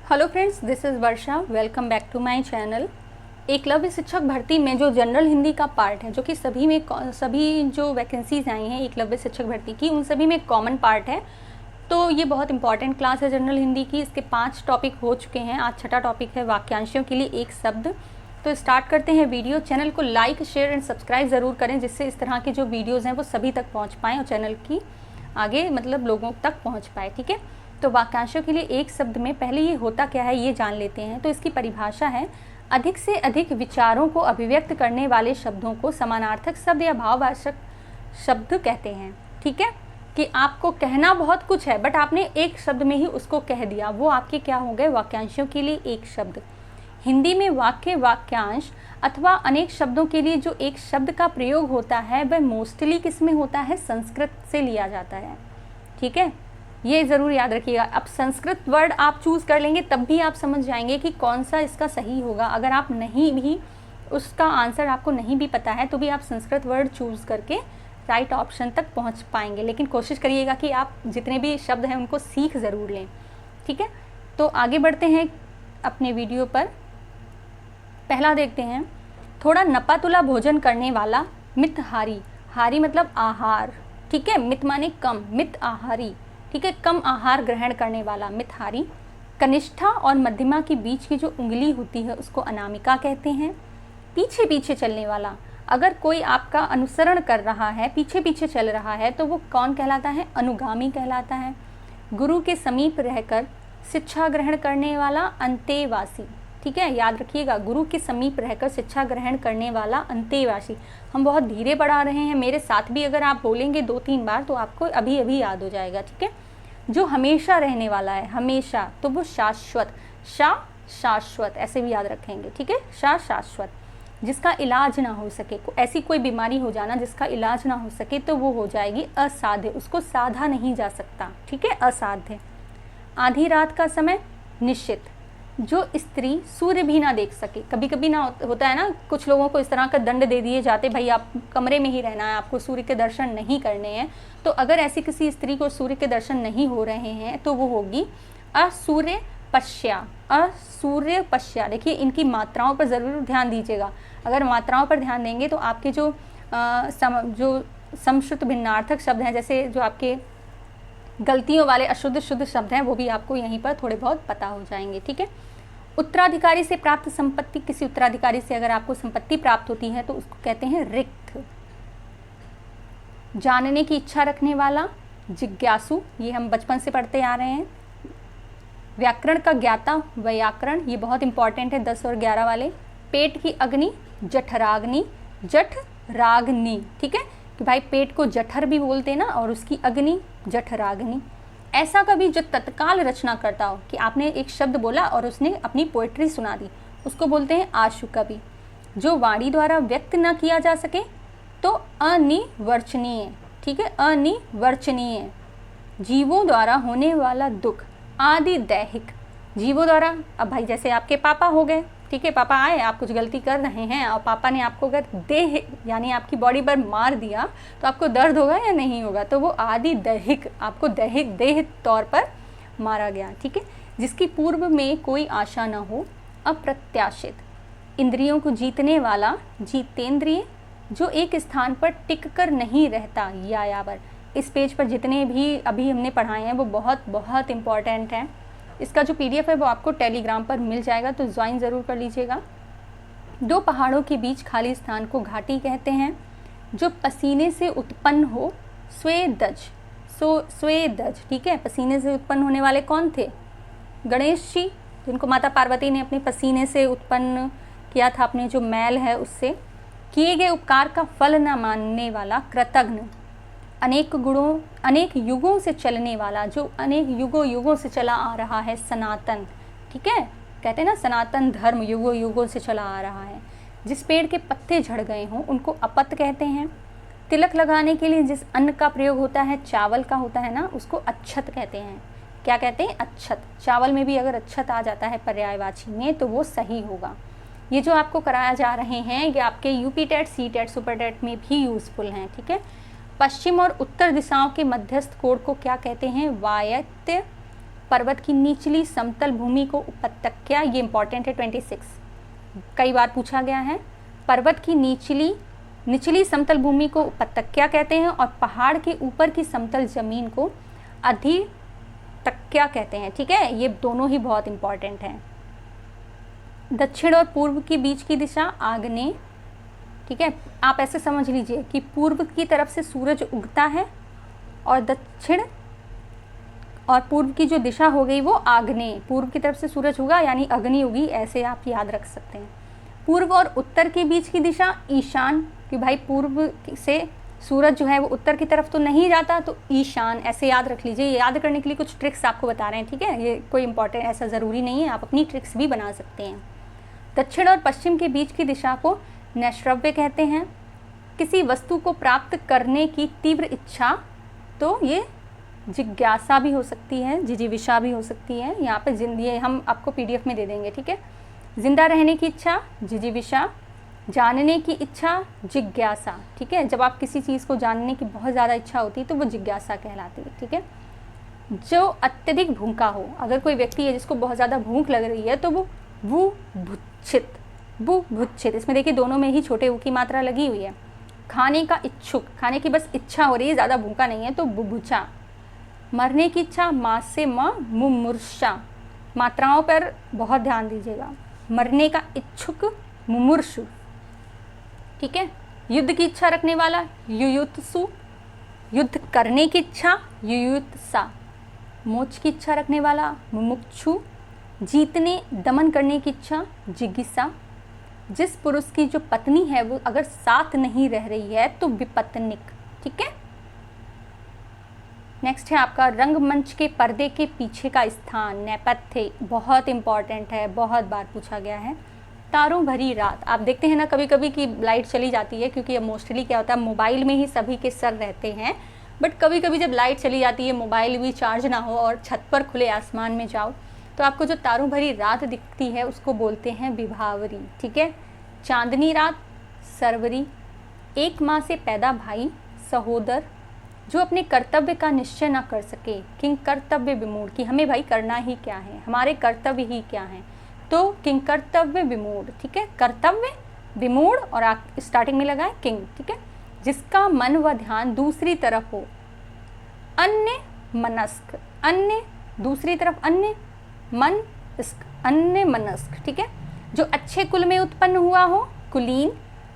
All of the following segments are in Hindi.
Hello friends, this is Varsha. Welcome back to my channel. Eklavya शिक्षक भर्ती में जो जनरल हिंदी का पार्ट है, जो कि सभी जो वैकेंसीज आई हैं एकलव्य शिक्षक भर्ती की, उन सभी में कॉमन पार्ट है। तो ये बहुत इंपॉर्टेंट क्लास है जनरल हिंदी की। इसके 5 टॉपिक हो चुके हैं, आज छठा टॉपिक है वाक्यांशों के लिए एक शब्द। तो स्टार्ट करते हैं वीडियो। चैनल को लाइक, शेयर एंड सब्सक्राइब ज़रूर करें, जिससे इस तरह की जो वीडियोज़ हैं वो सभी तक पहुँच पाएँ और चैनल की आगे लोगों तक पहुँच पाए। ठीक है, तो वाक्यांशों के लिए एक शब्द में पहले ये होता क्या है ये जान लेते हैं। तो इसकी परिभाषा है, अधिक से अधिक विचारों को अभिव्यक्त करने वाले शब्दों को समानार्थक शब्द या भाववाचक शब्द कहते हैं। ठीक है, कि आपको कहना बहुत कुछ है बट आपने एक शब्द में ही उसको कह दिया, वो आपके क्या हो गए, वाक्यांशों के लिए एक शब्द। हिंदी में वाक्य, वाक्यांश अथवा अनेक शब्दों के लिए जो एक शब्द का प्रयोग होता है वह मोस्टली किस में होता है, संस्कृत से लिया जाता है। ठीक है, ये ज़रूर याद रखिएगा। अब संस्कृत वर्ड आप चूज़ कर लेंगे तब भी आप समझ जाएंगे कि कौन सा इसका सही होगा। अगर आप नहीं भी उसका आंसर आपको नहीं भी पता है तो भी आप संस्कृत वर्ड चूज़ करके राइट ऑप्शन तक पहुंच पाएंगे। लेकिन कोशिश करिएगा कि आप जितने भी शब्द हैं उनको सीख ज़रूर लें। ठीक है, तो आगे बढ़ते हैं अपने वीडियो पर। पहला देखते हैं, थोड़ा नपातुला भोजन करने वाला मितहारी। हारी मतलब आहार। ठीक है, मित माने कम, मित आहारी। ठीक है, कम आहार ग्रहण करने वाला मितहारी। कनिष्ठा और मध्यमा के बीच की जो उंगली होती है उसको अनामिका कहते हैं। पीछे पीछे चलने वाला, अगर कोई आपका अनुसरण कर रहा है, पीछे पीछे चल रहा है तो वो कौन कहलाता है, अनुगामी कहलाता है। गुरु के समीप रहकर शिक्षा ग्रहण करने वाला अंतेवासी। ठीक है, याद रखिएगा, गुरु के समीप रहकर शिक्षा ग्रहण करने वाला अंतेवासी। हम बहुत धीरे पढ़ा रहे हैं, मेरे साथ भी अगर आप बोलेंगे 2-3 बार तो आपको अभी अभी याद हो जाएगा। ठीक है, जो हमेशा रहने वाला है, हमेशा, तो वो शाश्वत, शाश्वत ऐसे भी याद रखेंगे। ठीक है, शाश्वत। जिसका इलाज ना हो सके, ऐसी कोई बीमारी हो जाना जिसका इलाज ना हो सके तो वो हो जाएगी असाध्य, उसको साधा नहीं जा सकता। ठीक है, असाध्य। आधी रात का समय निश्चित, जो स्त्री सूर्य भी ना देख सके। कभी कभी ना होता है ना, कुछ लोगों को इस तरह का दंड दे दिए जाते, भाई आप कमरे में ही रहना है, आपको सूर्य के दर्शन नहीं करने हैं। तो अगर ऐसी किसी स्त्री को सूर्य के दर्शन नहीं हो रहे हैं तो वो होगी असूर्य पश्या। असूर्य पश्या, देखिए इनकी मात्राओं पर ज़रूर ध्यान दीजिएगा। अगर मात्राओं पर ध्यान देंगे तो आपके जो समश्रुत भिन्नार्थक शब्द हैं, जैसे जो आपके गलतियों वाले अशुद्ध शुद्ध शब्द हैं, वो भी आपको यहीं पर थोड़े बहुत पता हो जाएंगे। ठीक है, उत्तराधिकारी से प्राप्त संपत्ति, किसी उत्तराधिकारी से अगर आपको संपत्ति प्राप्त होती है तो उसको कहते हैं रिक्त। जानने की इच्छा रखने वाला जिज्ञासु, ये हम बचपन से पढ़ते आ रहे हैं। व्याकरण का ज्ञाता व्याकरण, ये बहुत इंपॉर्टेंट है 10 और 11 वाले। पेट की अग्नि जठराग्नि, जठराग्नि। ठीक है, कि भाई पेट को जठर भी बोलते हैं ना, और उसकी अग्नि जठराग्नि। ऐसा कभी जो तत्काल रचना करता हो, कि आपने एक शब्द बोला और उसने अपनी पोएट्री सुना दी, उसको बोलते हैं आशु कवि। जो वाणी द्वारा व्यक्त न किया जा सके तो अनिवर्चनीय। ठीक है, अनिवर्चनीय। जीवों द्वारा होने वाला दुख आदि दैहिक। जीवों द्वारा, अब भाई जैसे आपके पापा हो गए, ठीक है, पापा आए, आप कुछ गलती कर रहे हैं और पापा ने आपको अगर देह यानी आपकी बॉडी पर मार दिया तो आपको दर्द होगा या नहीं होगा, तो वो आदि दैहिक, आपको देह तौर पर मारा गया। ठीक है, जिसकी पूर्व में कोई आशा न हो। अप्रत्याशित, इंद्रियों को जीतने वाला जीतेंद्रिय, जो एक स्थान पर टिक कर नहीं रहता, यायावर। इस पेज पर जितने भी अभी हमने पढ़ाए हैं वो बहुत बहुत इम्पॉर्टेंट हैं। इसका जो PDF है वो आपको टेलीग्राम पर मिल जाएगा, तो ज्वाइन ज़रूर कर लीजिएगा। दो पहाड़ों के बीच खाली स्थान को घाटी कहते हैं। जो पसीने से उत्पन्न हो, स्वेदज। स्वेदज, ठीक है, पसीने से उत्पन्न होने वाले कौन थे, गणेश जी, जिनको माता पार्वती ने अपने पसीने से उत्पन्न किया था, अपने जो मैल है उससे। किए गए उपकार का फल न मानने वाला कृतघ्न। अनेक युगों से चलने वाला, जो अनेक युगों से चला आ रहा है, सनातन। ठीक है, कहते हैं ना सनातन धर्म युगों से चला आ रहा है। जिस पेड़ के पत्ते झड़ गए हों उनको अपत कहते हैं। तिलक लगाने के लिए जिस अन्न का प्रयोग होता है, चावल का होता है ना, उसको अच्छत कहते हैं। क्या कहते हैं, अच्छत। चावल में भी अगर अच्छत आ जाता है पर्यायवाची में तो वो सही होगा। ये जो आपको कराया जा रहे हैं ये आपके UP TET, C TET, super TET में भी यूज़फुल हैं। ठीक है, पश्चिम और उत्तर दिशाओं के मध्यस्थ कोण को क्या कहते हैं, वायव्य पर्वत की निचली समतल भूमि को उपत्यका, ये इंपॉर्टेंट है 26, कई बार पूछा गया है। पर्वत की निचली समतल भूमि को उपत्यका कहते हैं और पहाड़ के ऊपर की समतल जमीन को अधिपत्या कहते हैं। ठीक है, ये दोनों ही बहुत इंपॉर्टेंट हैं। दक्षिण और पूर्व के बीच की दिशा आग्नेय। ठीक है, आप ऐसे समझ लीजिए कि पूर्व की तरफ से सूरज उगता है और दक्षिण और पूर्व की जो दिशा हो गई वो आग्नेय, पूर्व की तरफ से सूरज उगा यानी अग्नि उगी, ऐसे आप याद रख सकते हैं। पूर्व और उत्तर के बीच की दिशा ईशान, कि भाई पूर्व से सूरज जो है वो उत्तर की तरफ तो नहीं जाता, तो ईशान ऐसे याद रख लीजिए। याद करने के लिए कुछ ट्रिक्स आपको बता रहे हैं। ठीक है, ये कोई इंपॉर्टेंट ऐसा ज़रूरी नहीं है, आप अपनी ट्रिक्स भी बना सकते हैं। दक्षिण और पश्चिम के बीच की दिशा को नैश्रव्य कहते हैं। किसी वस्तु को प्राप्त करने की तीव्र इच्छा, तो ये जिज्ञासा भी हो सकती है, जिजीविषा भी हो सकती है। यहाँ पे ये हम आपको PDF में दे देंगे। ठीक है, जिंदा रहने की इच्छा जिजीविषा, जानने की इच्छा जिज्ञासा। ठीक है, जब आप किसी चीज़ को जानने की बहुत ज़्यादा इच्छा होती है तो वो जिज्ञासा कहलाती है। ठीक है, जो अत्यधिक भूखा हो, अगर कोई व्यक्ति है जिसको बहुत ज़्यादा भूख लग रही है तो वो बुभुक्षित, इसमें देखिए दोनों में ही छोटे ऊ की मात्रा लगी हुई है। खाने का इच्छुक, खाने की बस इच्छा हो रही है, ज़्यादा भूखा नहीं है, तो बुभुचा। मरने की इच्छा मास से मुमूर्षा, मात्राओं पर बहुत ध्यान दीजिएगा। मरने का इच्छुक मुमूर्षु। ठीक है, युद्ध की इच्छा रखने वाला युयुत्सु, युद्ध करने की इच्छा युयुत्सा, मोक्ष की इच्छा रखने वाला मुमुक्षु, जीतने दमन करने की इच्छा जिज्ञासा। जिस पुरुष की जो पत्नी है वो अगर साथ नहीं रह रही है तो विपत्निक। ठीक है, नेक्स्ट है आपका रंगमंच के पर्दे के पीछे का स्थान, नेपथ्य, बहुत इंपॉर्टेंट है, बहुत बार पूछा गया है। तारों भरी रात, आप देखते हैं ना कभी कभी कि लाइट चली जाती है, क्योंकि मोस्टली क्या होता है मोबाइल में ही सभी के सर रहते हैं, बट कभी कभी जब लाइट चली जाती है, मोबाइल भी चार्ज ना हो और छत पर खुले आसमान में जाओ, तो आपको जो तारों भरी रात दिखती है उसको बोलते हैं विभावरी। ठीक है, चांदनी रात सरवरी। एक माँ से पैदा भाई सहोदर, जो अपने कर्तव्य का निश्चय ना कर सके, किंग कर्तव्य विमूढ़, कि हमें भाई करना ही क्या है, हमारे कर्तव्य ही क्या हैं, तो किंग कर्तव्य विमूढ़। ठीक है, कर्तव्य विमूढ़ और स्टार्टिंग में लगाए किंग। ठीक है, जिसका मन व ध्यान दूसरी तरफ हो, अन्य मनस्क, अन्य दूसरी तरफ, अन्य मन अन्य मनस्क। ठीक है, जो अच्छे कुल में उत्पन्न हुआ हो कुलीन।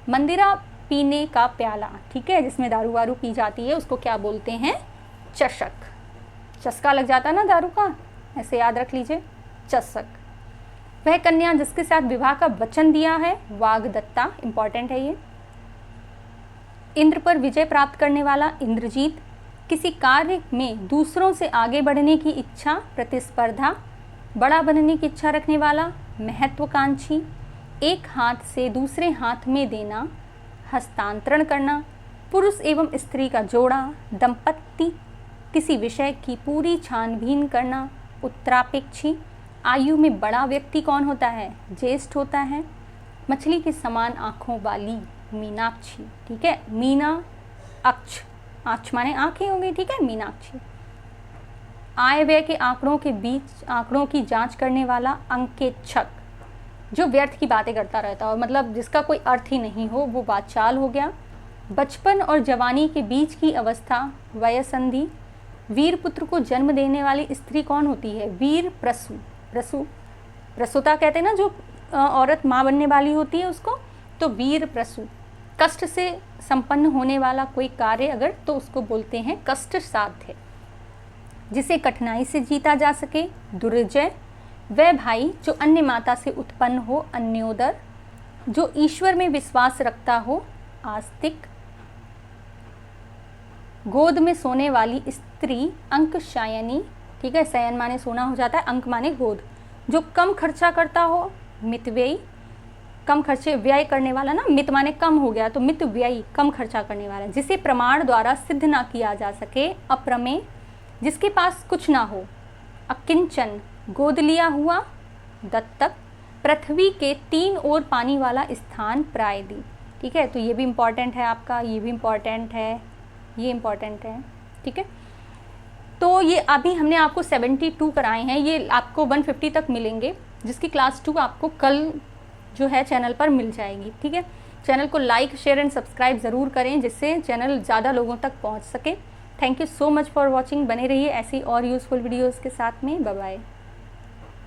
मंदिरा पीने का प्याला, ठीक है, जिसमें दारू वारू पी जाती है उसको क्या बोलते हैं, चषक। चस्का लग जाता है ना दारू का, ऐसे याद रख लीजिए, चषक। वह कन्या जिसके साथ विवाह का वचन दिया है वाग्दत्ता, इंपॉर्टेंट है ये। इंद्र पर विजय प्राप्त करने वाला इंद्रजीत। किसी कार्य में दूसरों से आगे बढ़ने की इच्छा प्रतिस्पर्धा। बड़ा बनने की इच्छा रखने वाला महत्वाकांक्षी। एक हाथ से दूसरे हाथ में देना, हस्तांतरण करना। पुरुष एवं स्त्री का जोड़ा, दंपत्ति। किसी विषय की पूरी छानबीन करना, उत्तरापेक्षी। आयु में बड़ा व्यक्ति कौन होता है, ज्येष्ठ होता है। मछली के समान आँखों वाली, मीनाक्षी। ठीक है, मीना अक्ष, आँख माने आँखें हो गई। ठीक है, मीनाक्षी। आय व्यय के आंकड़ों के बीच आंकड़ों की जांच करने वाला अंकेक्षक। जो व्यर्थ की बातें करता रहता हो, मतलब जिसका कोई अर्थ ही नहीं हो, वो वाचाल हो गया। बचपन और जवानी के बीच की अवस्था वयसंधि। वीर पुत्र को जन्म देने वाली स्त्री कौन होती है, वीर प्रसू। प्रसूता कहते हैं ना, जो औरत माँ बनने वाली होती है उसको, तो वीर प्रसू। कष्ट से संपन्न होने वाला कोई कार्य अगर, तो उसको बोलते हैं कष्ट साध्य। जिसे कठिनाई से जीता जा सके, दुर्जय। वह भाई जो अन्य माता से उत्पन्न हो, अन्योदर। जो ईश्वर में विश्वास रखता हो, आस्तिक। गोद में सोने वाली स्त्री, अंकशायनी। ठीक है, शयन माने सोना हो जाता है, अंक माने गोद। जो कम खर्चा करता हो, मितव्ययी। कम खर्चे व्यय करने वाला ना, मित माने कम हो गया, तो मित व्ययी, कम खर्चा करने वाला। जिसे प्रमाण द्वारा सिद्ध ना किया जा सके, अप्रमेय। जिसके पास कुछ ना हो, अकिंचन। गोद लिया हुआ, दत्तक। पृथ्वी के 3 ओर पानी वाला स्थान, प्रायदी। ठीक है, तो ये भी इम्पॉर्टेंट है आपका, ये भी इम्पॉर्टेंट है, ये इम्पॉर्टेंट है। ठीक है, तो ये अभी हमने आपको 72 कराए हैं, ये आपको 150 तक मिलेंगे, जिसकी क्लास 2 आपको कल जो है चैनल पर मिल जाएगी। ठीक है, चैनल को लाइक शेयर एंड सब्सक्राइब ज़रूर करें, जिससे चैनल ज़्यादा लोगों तक पहुंच सके। Thank you so much for watching. बने रहिए ऐसी और यूज़फुल वीडियोज़ के साथ में। Bye bye.